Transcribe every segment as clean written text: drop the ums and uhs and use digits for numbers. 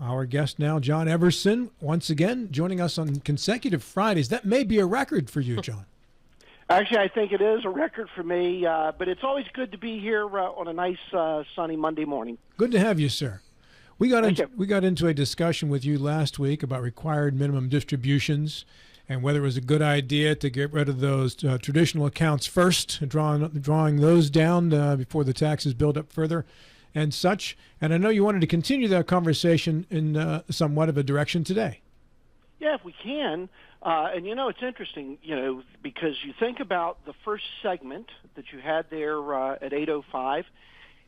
Our guest now, John Everson, once again joining us on consecutive Fridays. That may be a record for you, John. Actually, I think it is a record for me, but it's always good to be here on a nice sunny Monday morning. Good to have you, sir. We got into a discussion with you last week about required minimum distributions and whether it was a good idea to get rid of those traditional accounts first, drawing those down before the taxes build up further and such. And I know you wanted to continue that conversation in somewhat of a direction today. Yeah, if we can. And, it's interesting, because you think about the first segment that you had there at 8:05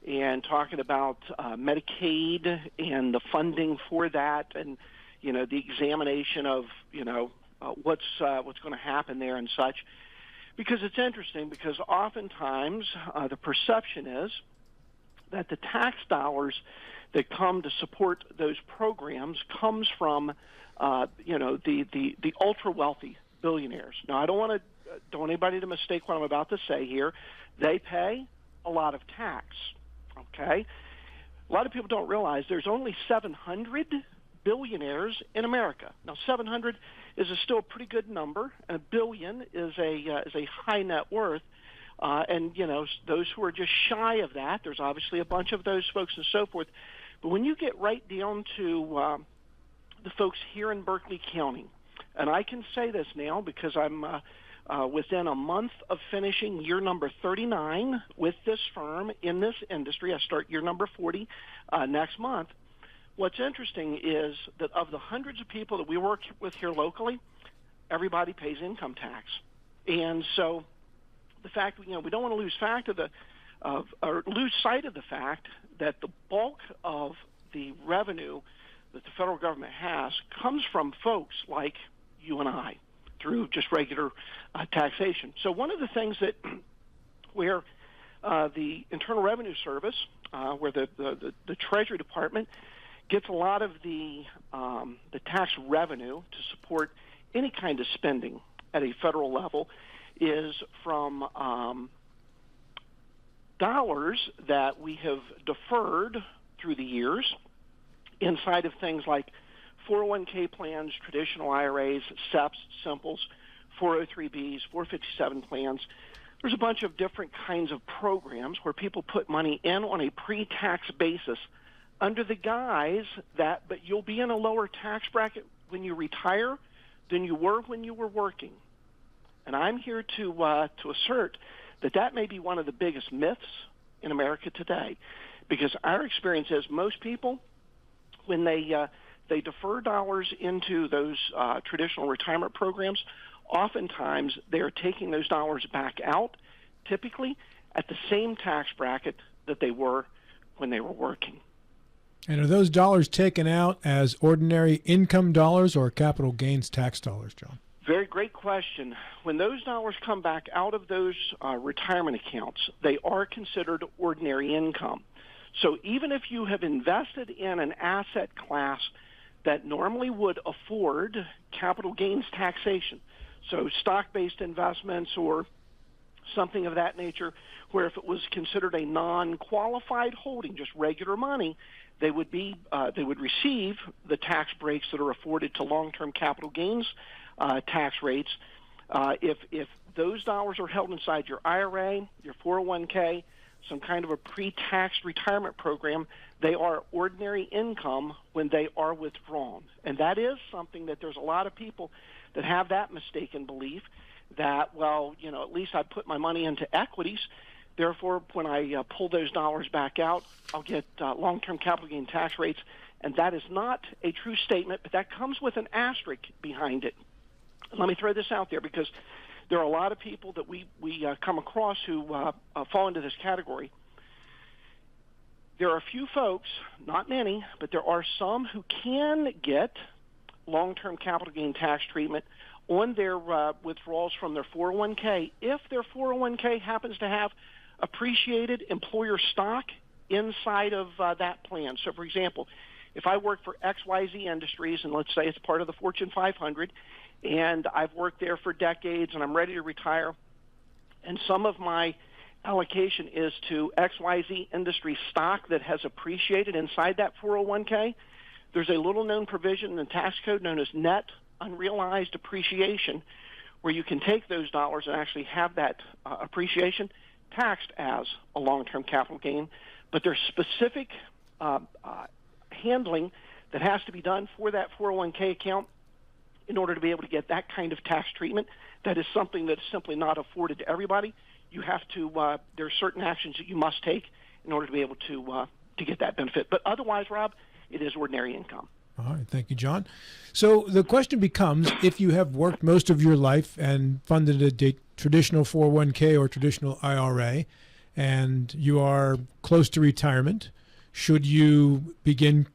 and talking about Medicaid and the funding for that and, the examination of, what's going to happen there and such. Because it's interesting because oftentimes the perception is that the tax dollars that come to support those programs comes from the ultra wealthy billionaires. Now, I don't want anybody to mistake what I'm about to say here. They pay a lot of tax. Okay, a lot of people don't realize there's only 700 billionaires in America. Now, 700 is still a pretty good number, and a billion is a high net worth. And those who are just shy of that, there's obviously a bunch of those folks and so forth. But when you get right down to the folks here in Berkeley County, and I can say this now because I'm within a month of finishing year number 39 with this firm in this industry. I start year number 40 next month. What's interesting is that of the hundreds of people that we work with here locally, everybody pays income tax. And so the fact, we don't want to lose lose sight of the fact that the bulk of the revenue that the federal government has comes from folks like you and I through just regular taxation. So one of the things that where the Internal Revenue Service, where the Treasury Department gets a lot of the tax revenue to support any kind of spending at a federal level is from dollars that we have deferred through the years inside of things like 401k plans, traditional IRAs, SEPs, Simples, 403bs, 457 plans. There's a bunch of different kinds of programs where people put money in on a pre-tax basis under the guise that, but you'll be in a lower tax bracket when you retire than you were when you were working. And I'm here to assert that may be one of the biggest myths in America today, because our experience is most people, when they defer dollars into those traditional retirement programs, oftentimes they are taking those dollars back out, typically at the same tax bracket that they were when they were working. And are those dollars taken out as ordinary income dollars or capital gains tax dollars, John? Very great question. When those dollars come back out of those retirement accounts, they are considered ordinary income. So even if you have invested in an asset class that normally would afford capital gains taxation, so stock-based investments or something of that nature, where if it was considered a non-qualified holding, just regular money, they would receive the tax breaks that are afforded to long-term capital gains tax rates. If those dollars are held inside your IRA, your 401k, some kind of a pre-tax retirement program, they are ordinary income when they are withdrawn. And that is something that there's a lot of people that have that mistaken belief that, at least I put my money into equities, therefore when I pull those dollars back out, I'll get long-term capital gain tax rates. And that is not a true statement, but that comes with an asterisk behind it. Let me throw this out there because there are a lot of people that we come across who fall into this category. There are a few folks, not many, but there are some who can get long-term capital gain tax treatment on their withdrawals from their 401k if their 401k happens to have appreciated employer stock inside of that plan. So, for example, if I work for XYZ Industries, and let's say it's part of the Fortune 500, and I've worked there for decades and I'm ready to retire, and some of my allocation is to XYZ Industry stock that has appreciated inside that 401k, There's a little-known provision in the tax code known as net unrealized appreciation, where you can take those dollars and actually have that appreciation taxed as a long-term capital gain. But there's specific handling that has to be done for that 401k account in order to be able to get that kind of tax treatment. That is something that is simply not afforded to everybody. You have to, there are certain actions that you must take in order to be able to get that benefit. But otherwise, Rob, it is ordinary income. All right. Thank you, John. So the question becomes, if you have worked most of your life and funded a traditional 401k or traditional IRA, and you are close to retirement, should you begin,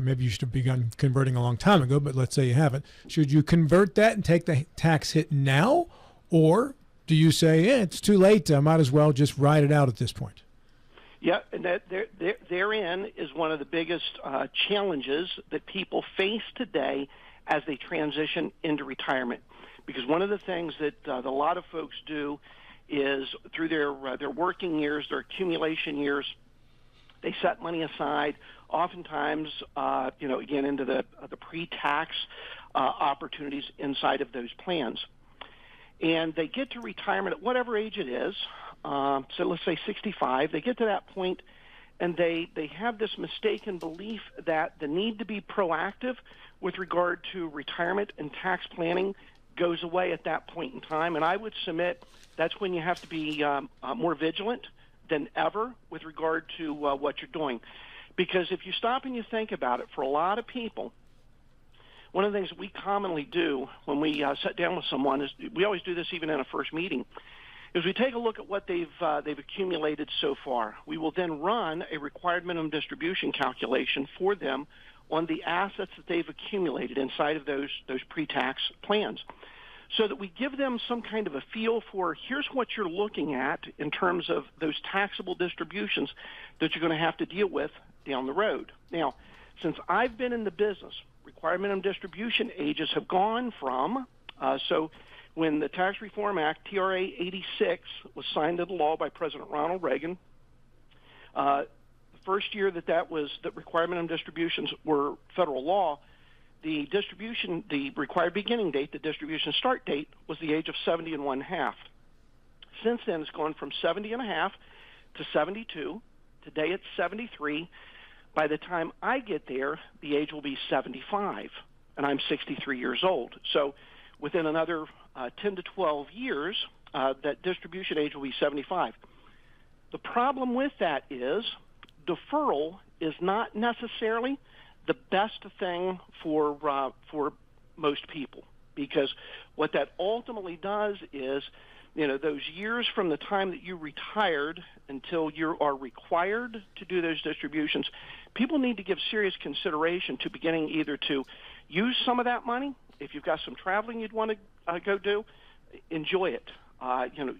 maybe you should have begun converting a long time ago, but let's say you haven't, should you convert that and take the tax hit now? Or do you say, it's too late, I might as well just ride it out at this point? Yeah, and that therein is one of the biggest challenges that people face today as they transition into retirement. Because one of the things that a lot of folks do is through their working years, their accumulation years, they set money aside. Oftentimes, again, into the pre-tax opportunities inside of those plans, and they get to retirement at whatever age it is. So let's say 65, they get to that point and they have this mistaken belief that the need to be proactive with regard to retirement and tax planning goes away at that point in time. And I would submit that's when you have to be more vigilant than ever with regard to what you're doing. Because if you stop and you think about it, for a lot of people, one of the things that we commonly do when we sit down with someone is, we always do this even in a first meeting, is we take a look at what they've accumulated so far. We will then run a required minimum distribution calculation for them on the assets that they've accumulated inside of those pre-tax plans, so that we give them some kind of a feel for, here's what you're looking at in terms of those taxable distributions that you're going to have to deal with down the road. Now, since I've been in the business, required minimum distribution ages have gone from, when the Tax Reform Act, TRA 86, was signed into law by President Ronald Reagan, the first year that required minimum distributions were federal law, the required beginning date, the distribution start date, was the age of 70 and 1/2. Since then, it's gone from 70 and 1/2 to 72. Today, it's 73. By the time I get there, the age will be 75, and I'm 63 years old. So within another 10 to 12 years, that distribution age will be 75. The problem with that is deferral is not necessarily the best thing for most people, because what that ultimately does is, those years from the time that you retired until you are required to do those distributions, people need to give serious consideration to beginning either to use some of that money. If you've got some traveling you'd want to go do, enjoy it.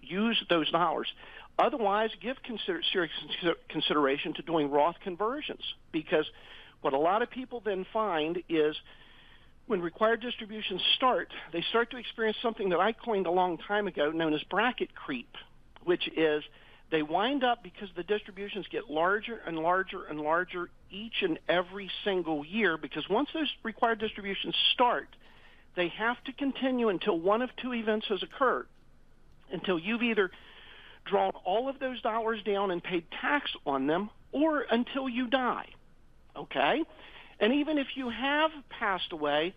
Use those dollars. Otherwise, give serious consideration to doing Roth conversions, because what a lot of people then find is when required distributions start, they start to experience something that I coined a long time ago known as bracket creep, which is they wind up, because the distributions get larger and larger and larger each and every single year, because once those required distributions start, they have to continue until one of two events has occurred, until you've either drawn all of those dollars down and paid tax on them, or until you die, okay? And even if you have passed away,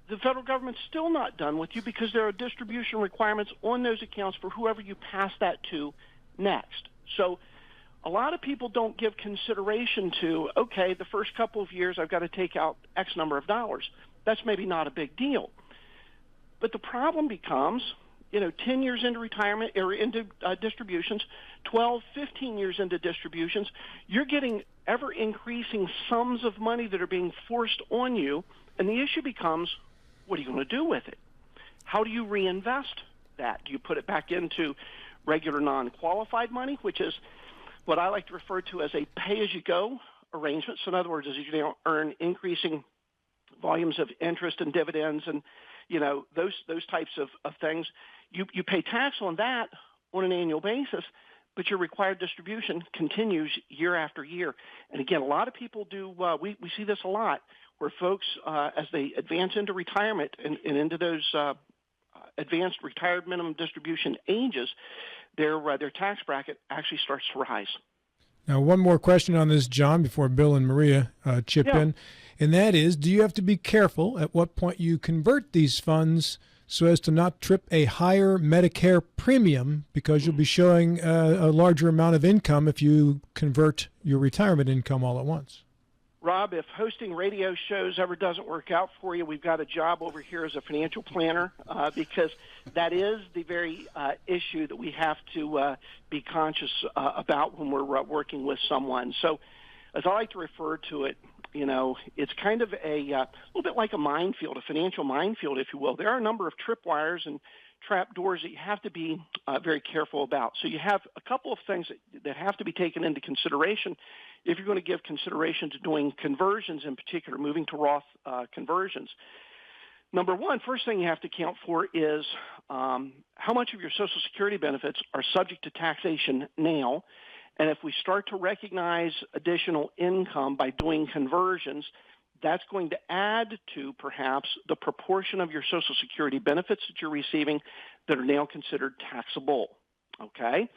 the federal government's still not done with you, because there are distribution requirements on those accounts for whoever you pass that to next. So a lot of people don't give consideration to, okay, the first couple of years I've got to take out X number of dollars. That's maybe not a big deal. But the problem becomes, 10 years into retirement or into distributions, 12, 15 years into distributions, you're getting ever-increasing sums of money that are being forced on you, and the issue becomes, what are you going to do with it? How do you reinvest that? Do you put it back into regular non-qualified money, which is what I like to refer to as a pay-as-you-go arrangement? So in other words, as you earn increasing volumes of interest and dividends and those types of things, you pay tax on that on an annual basis, but your required distribution continues year after year. And again, a lot of people do, we see this a lot, where folks, as they advance into retirement and into those advanced retired minimum distribution ages, their tax bracket actually starts to rise. Now, one more question on this, John, before Bill and Maria chip in, and that is, do you have to be careful at what point you convert these funds so as to not trip a higher Medicare premium, because you'll be showing a larger amount of income if you convert your retirement income all at once? Rob, if hosting radio shows ever doesn't work out for you, we've got a job over here as a financial planner, because that is the very issue that we have to be conscious about when we're working with someone. So as I like to refer to it, it's kind of a little bit like a minefield, a financial minefield, if you will. There are a number of tripwires and trap doors that you have to be very careful about. So you have a couple of things that have to be taken into consideration if you're going to give consideration to doing conversions, in particular, moving to Roth conversions. Number one, first thing you have to account for is how much of your Social Security benefits are subject to taxation now. And if we start to recognize additional income by doing conversions, that's going to add to perhaps the proportion of your Social Security benefits that you're receiving that are now considered taxable. Okay?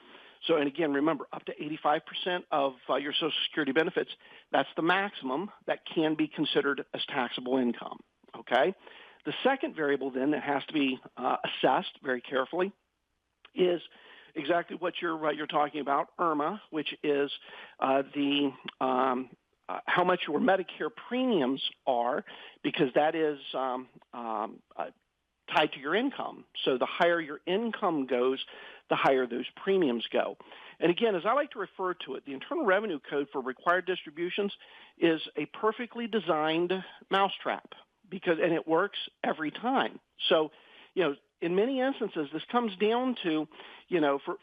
So, and again, remember, up to 85% of your Social Security benefits, that's the maximum that can be considered as taxable income. Okay? The second variable then that has to be assessed very carefully is exactly what you're talking about, IRMA, which is how much your Medicare premiums are, because that is tied to your income. So the higher your income goes, the higher those premiums go. And again, as I like to refer to it, the Internal Revenue Code for required distributions is a perfectly designed mousetrap, and it works every time. So, in many instances, this comes down to,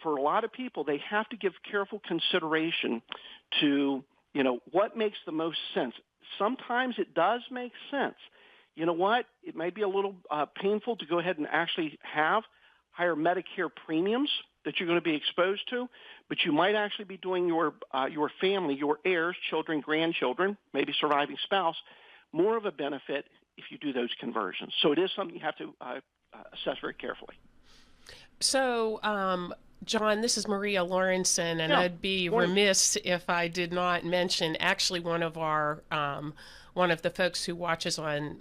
for a lot of people, they have to give careful consideration to, what makes the most sense. Sometimes it does make sense. You know what? It may be a little painful to go ahead and actually have higher Medicare premiums that you're going to be exposed to, but you might actually be doing your family, your heirs, children, grandchildren, maybe surviving spouse, more of a benefit if you do those conversions. So it is something you have to assess very carefully. So, John, this is Maria Lawrenson, and I'd be remiss if I did not mention actually one of the folks who watches on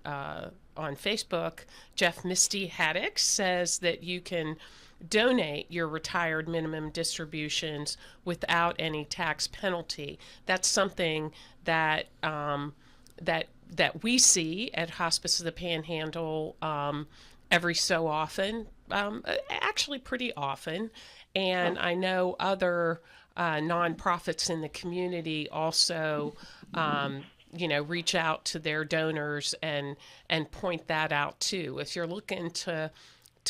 Facebook, Jeff Misty Haddock, says that you can donate your retired minimum distributions without any tax penalty. That's something that that we see at Hospice of the Panhandle every so often, actually pretty often. And I know other nonprofits in the community also, reach out to their donors and point that out too. If you're looking to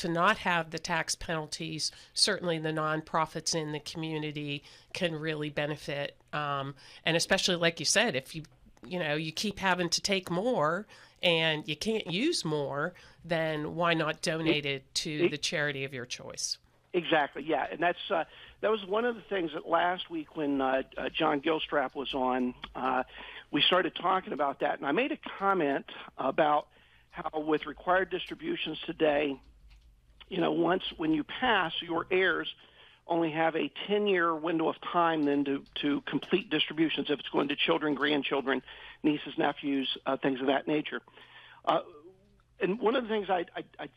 not have the tax penalties, certainly the nonprofits in the community can really benefit. And especially, like you said, if you keep having to take more and you can't use more, then why not donate it to the charity of your choice? Exactly, yeah. And that was one of the things that last week when John Gilstrap was on, we started talking about that. And I made a comment about how with required distributions today, when you pass, your heirs only have a 10-year window of time then to complete distributions if it's going to children, grandchildren, nieces, nephews, things of that nature. And one of the things I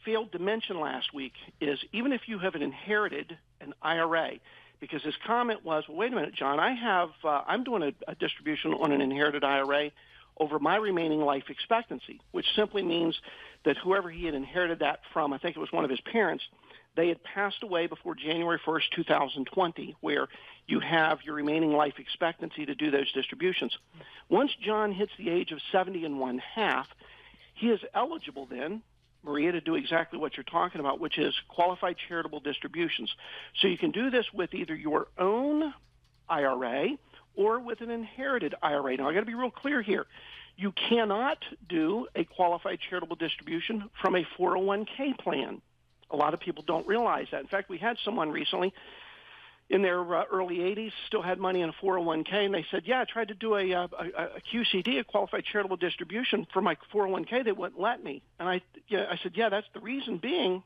failed to mention last week is even if you have inherited an IRA, because his comment was, well, wait a minute, John, I'm doing a distribution on an inherited IRA over my remaining life expectancy, which simply means that whoever he had inherited that from, I think it was one of his parents, they had passed away before January 1st, 2020, where you have your remaining life expectancy to do those distributions. Once John hits the age of 70 and 1/2, he is eligible then, Maria, to do exactly what you're talking about, which is qualified charitable distributions. So you can do this with either your own IRA or with an inherited IRA. Now, I got to be real clear here. You cannot do a qualified charitable distribution from a 401k plan. A lot of people don't realize that. In fact, we had someone recently in their early 80s, still had money in a 401k, and they said, yeah, I tried to do a QCD, a qualified charitable distribution for my 401k. They wouldn't let me. And I said, yeah, that's the reason being.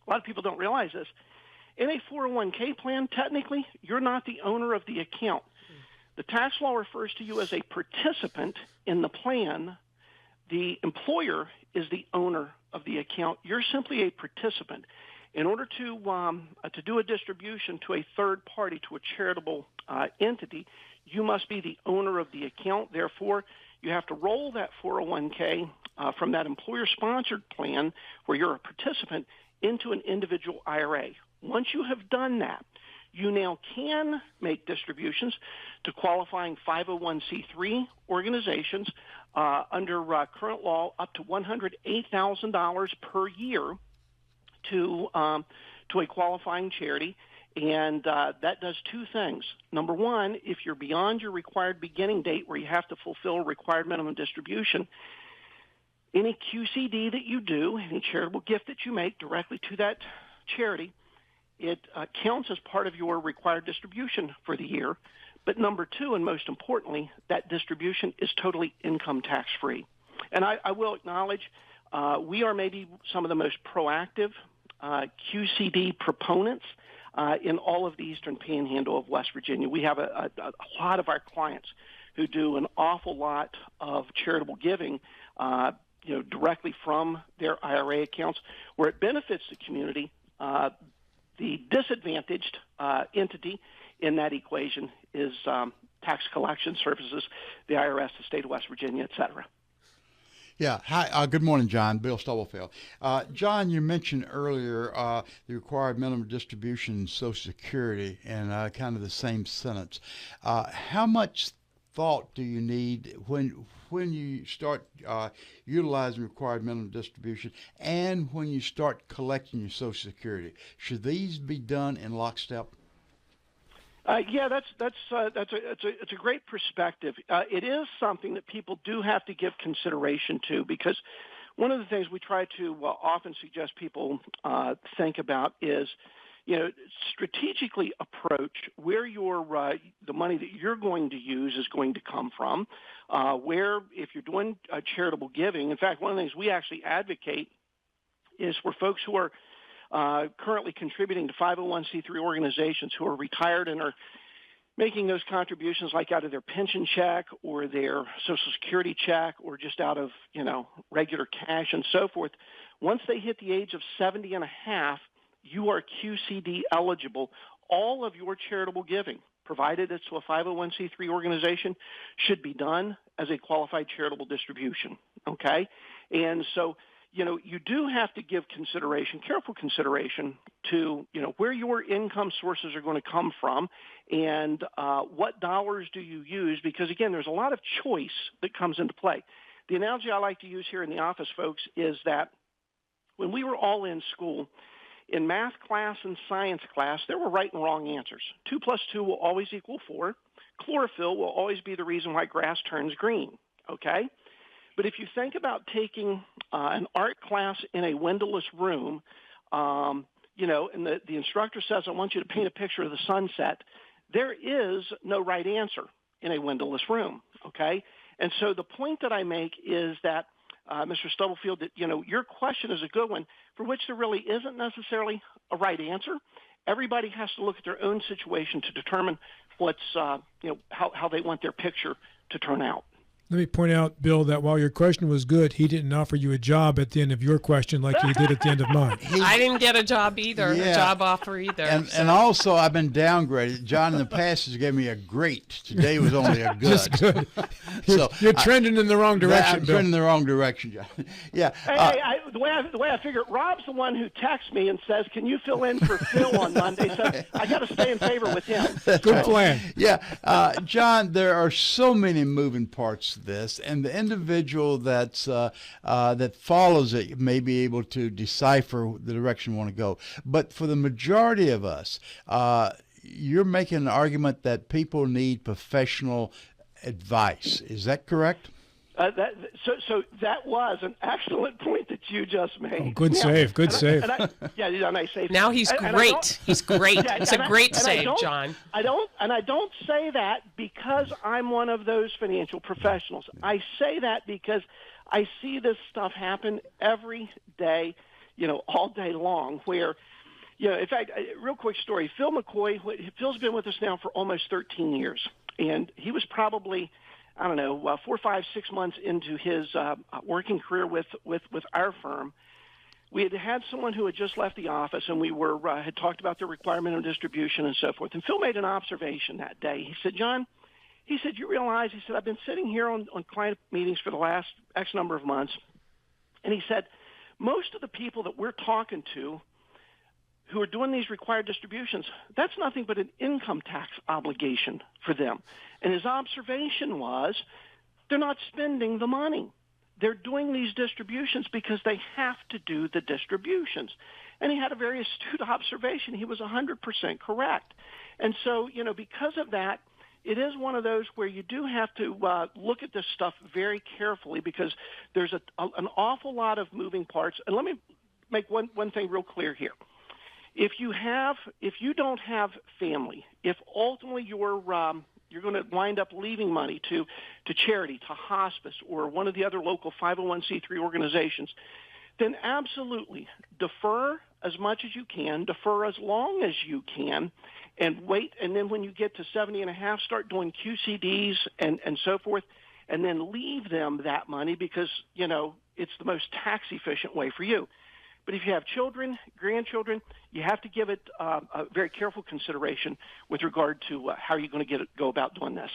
A lot of people don't realize this. In a 401k plan, technically, you're not the owner of the account. The tax law refers to you as a participant in the plan. The employer is the owner of the account. You're simply a participant. In order to do a distribution to a third party, to a charitable entity, you must be the owner of the account. Therefore, you have to roll that 401k from that employer-sponsored plan where you're a participant into an individual IRA. Once you have done that, you now can make distributions to qualifying 501c3 organizations under current law up to $108,000 per year to a qualifying charity, and that does two things. Number one, if you're beyond your required beginning date where you have to fulfill a required minimum distribution, any QCD that you do, any charitable gift that you make directly to that charity, it counts as part of your required distribution for the year. But number two, and most importantly, that distribution is totally income tax-free. And I will acknowledge we are maybe some of the most proactive QCD proponents in all of the Eastern Panhandle of West Virginia. We have a lot of our clients who do an awful lot of charitable giving directly from their IRA accounts where it benefits the community. The disadvantaged entity in that equation is tax collection services, the IRS, the state of West Virginia, et cetera. Yeah. Hi. Good morning, John. Bill Stubblefield. John, you mentioned earlier the required minimum distribution in Social Security and kind of the same sentence. How much thought do you need when you start utilizing required minimum distribution and when you start collecting your Social Security? Should these be done in lockstep? Yeah, that's a great perspective. It is something that people do have to give consideration to, because one of the things we try to often suggest people think about is, strategically approach where your the money that you're going to use is going to come from. Where, if you're doing charitable giving, in fact, one of the things we actually advocate is for folks who are currently contributing to 501c3 organizations who are retired and are making those contributions like out of their pension check or their Social Security check or just out of, regular cash and so forth. Once they hit the age of 70 and a half, you are QCD eligible. All of your charitable giving, provided it's to a 501c3 organization, should be done as a qualified charitable distribution, okay? And so, you do have to give careful consideration to, where your income sources are going to come from and what dollars do you use, because, again, there's a lot of choice that comes into play. The analogy I like to use here in the office, folks, is that when we were all in school, in math class and science class, there were right and wrong answers. 2 plus 2 will always equal 4. Chlorophyll will always be the reason why grass turns green, okay? But if you think about taking an art class in a windowless room, and the instructor says, I want you to paint a picture of the sunset, there is no right answer in a windowless room, okay? And so the point that I make is that, Mr. Stubblefield, that, your question is a good one for which there really isn't necessarily a right answer. Everybody has to look at their own situation to determine what's, how they want their picture to turn out. Let me point out, Bill, that while your question was good, he didn't offer you a job at the end of your question like he did at the end of mine. I didn't get a job either, a job offer either. And also, I've been downgraded. John in the past has given me a great. Today was only a good. Just good. You're trending in the wrong direction, I'm Bill. trending in the wrong direction, John. Yeah. The way I figure it, Rob's the one who texts me and says, can you fill in for Phil on Monday? So I got to stay in favor with him. Good plan. Yeah. John, there are so many moving parts to this, and the individual that follows it may be able to decipher the direction we want to go. But for the majority of us, you're making an argument that people need professional advice. Is that correct? So that was an excellent point that you just made. Oh, good save. Good save. Nice save. Now he's great. He's great. It's a great save, John. I don't say that because I'm one of those financial professionals. I say that because I see this stuff happen every day, all day long. Where, in fact, real quick story. Phil McCoy. Phil's been with us now for almost 13 years, and he was probably, 4, 5, 6 months into his working career with our firm. We had someone who had just left the office, and we had talked about the requirement of distribution and so forth. And Phil made an observation that day. He said, John, you realize, I've been sitting here on client meetings for the last X number of months, and he said, most of the people that we're talking to who are doing these required distributions, that's nothing but an income tax obligation for them. And his observation was they're not spending the money. They're doing these distributions because they have to do the distributions. And he had a very astute observation. He was 100% correct. And so, because of that, it is one of those where you do have to look at this stuff very carefully because there's an awful lot of moving parts. And let me make one thing real clear here. If you don't have family, if ultimately you're going to wind up leaving money to charity, to hospice, or one of the other local 501c3 organizations, then absolutely defer as much as you can, defer as long as you can, and wait. And then when you get to 70 and a half, start doing QCDs and so forth, and then leave them that money because, it's the most tax efficient way for you. But if you have children, grandchildren, you have to give it a very careful consideration with regard to how you're going to go about doing this.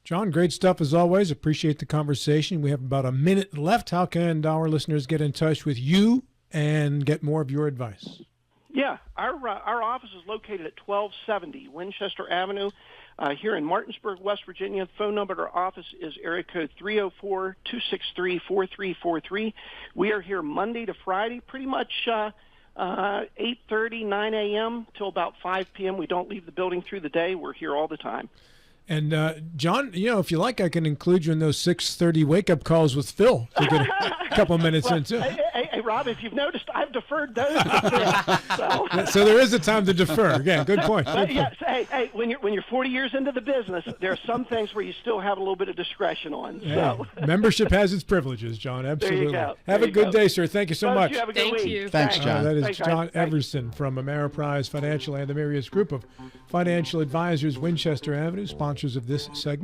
John, great stuff as always. Appreciate the conversation. We have about a minute left. How can our listeners get in touch with you and get more of your advice? Yeah, our office is located at 1270 Winchester Avenue here in Martinsburg, West Virginia. The phone number at our office is area code 304-263-4343. We are here Monday to Friday, pretty much 8:30, 9 a.m. till about 5 p.m. We don't leave the building through the day. We're here all the time. And, John, if you like, I can include you in those 6:30 wake-up calls with Phil to get a couple of minutes into. Hey, Rob, if you've noticed, I've deferred those. So there is a time to defer. Again, good point. Yes, hey, when you're 40 years into the business, there are some things where you still have a little bit of discretion on. So. Hey, membership has its privileges, John. Absolutely. There you go. Have a good day, sir. Thank you so much. You have a good Thank week. you. Thanks, John. That is Thanks, John guys. Everson from Ameriprise Financial and the Marius Group of Financial Advisors, Winchester Avenue, sponsors of this segment.